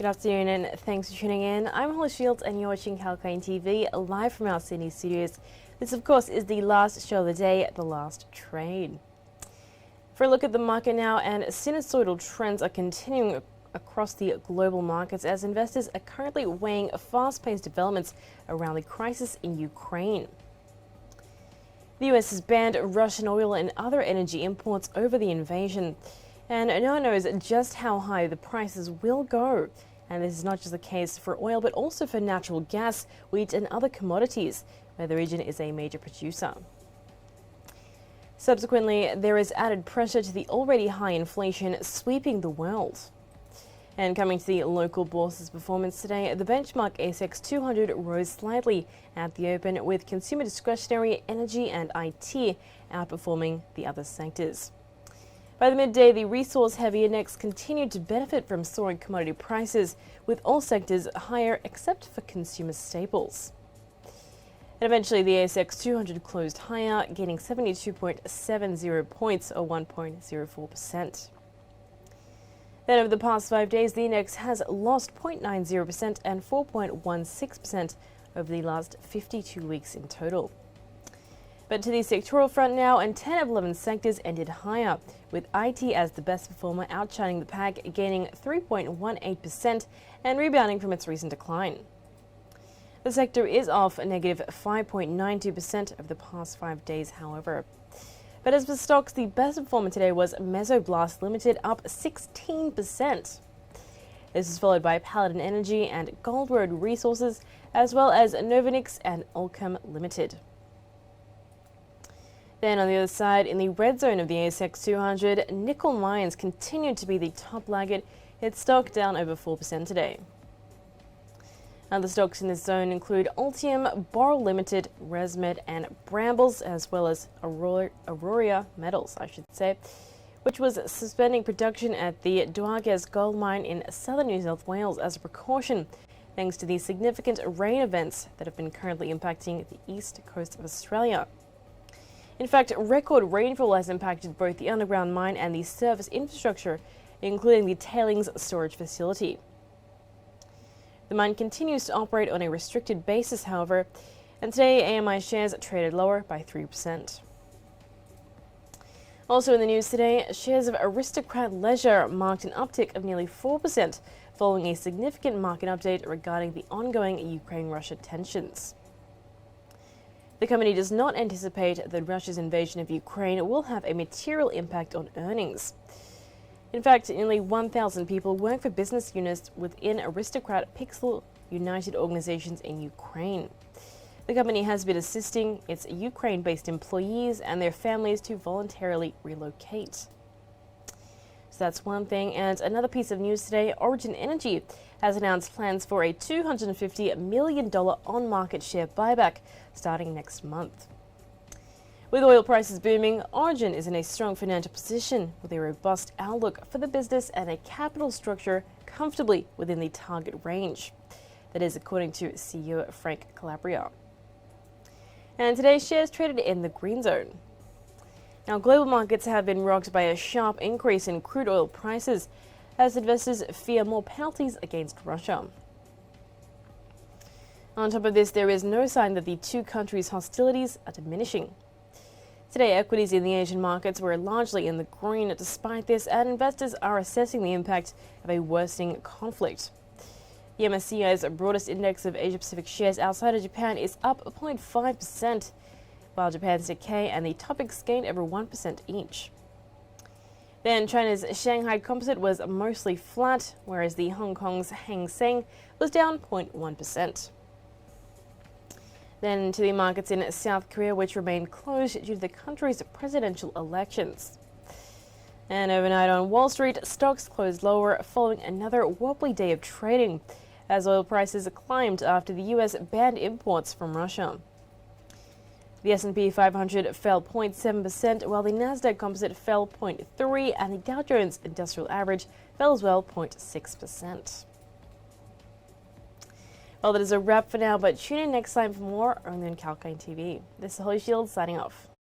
Good afternoon and thanks for tuning in. I'm Holly Shields and you're watching Calcine TV live from our Sydney studios. This of course is the last show of the day, the last trade. For a look at the market now, and sinusoidal trends are continuing across the global markets as investors are currently weighing fast-paced developments around the crisis in Ukraine. The US has banned Russian oil and other energy imports over the invasion, and no one knows just how high the prices will go. And this is not just the case for oil, but also for natural gas, wheat and other commodities, where the region is a major producer. Subsequently, there is added pressure to the already high inflation sweeping the world. And coming to the local bourses performance today, the benchmark ASX 200 rose slightly at the open, with consumer discretionary, energy and IT outperforming the other sectors. By the midday, the resource-heavy index continued to benefit from soaring commodity prices, with all sectors higher except for consumer staples. And eventually, the ASX 200 closed higher, gaining 72.70 points, or 1.04%. Then over the past 5 days, the index has lost 0.90% and 4.16% over the last 52 weeks in total. But to the sectoral front now, and 10 of 11 sectors ended higher, with IT as the best performer outshining the pack, gaining 3.18% and rebounding from its recent decline. The sector is off a negative 5.92% over the past 5 days, however. But as for stocks, the best performer today was Mesoblast Limited, up 16%. This is followed by Paladin Energy and Gold Road Resources, as well as Novanix and Allchem Limited. Then on the other side, in the red zone of the ASX 200, Nickel Mines continued to be the top laggard, its stock down over 4% today. Other stocks in this zone include Altium, Boral Limited, ResMed and Brambles, as well as Aurelia Metals, which was suspending production at the Duages gold mine in southern New South Wales as a precaution, thanks to the significant rain events that have been currently impacting the east coast of Australia. In fact, record rainfall has impacted both the underground mine and the surface infrastructure, including the tailings storage facility. The mine continues to operate on a restricted basis, however, and today AMI shares traded lower by 3%. Also in the news today, shares of Aristocrat Leisure marked an uptick of nearly 4% following a significant market update regarding the ongoing Ukraine-Russia tensions. The company does not anticipate that Russia's invasion of Ukraine will have a material impact on earnings. In fact, nearly 1,000 people work for business units within Aristocrat Pixel United organizations in Ukraine. The company has been assisting its Ukraine-based employees and their families to voluntarily relocate. So that's one thing. And another piece of news today, Origin Energy has announced plans for a $250 million on-market share buyback starting next month. With oil prices booming, Origin is in a strong financial position with a robust outlook for the business and a capital structure comfortably within the target range. That is according to CEO Frank Calabria. And today's shares traded in the green zone. Now, global markets have been rocked by a sharp increase in crude oil prices as investors fear more penalties against Russia. On top of this, there is no sign that the two countries' hostilities are diminishing. Today, equities in the Asian markets were largely in the green despite this, and investors are assessing the impact of a worsening conflict. The MSCI's broadest index of Asia-Pacific shares outside of Japan is up 0.5%, while Japan's Nikkei and the Topix gained over 1% each. Then China's Shanghai Composite was mostly flat, whereas the Hong Kong's Hang Seng was down 0.1%. Then to the markets in South Korea, which remained closed due to the country's presidential elections. And overnight on Wall Street, stocks closed lower following another wobbly day of trading, as oil prices climbed after the US banned imports from Russia. The S&P 500 fell 0.7%, while the Nasdaq Composite fell 0.3%, and the Dow Jones Industrial Average fell as well 0.6%. Well, that is a wrap for now, but tune in next time for more only on Calcine TV. This is Holly Shields signing off.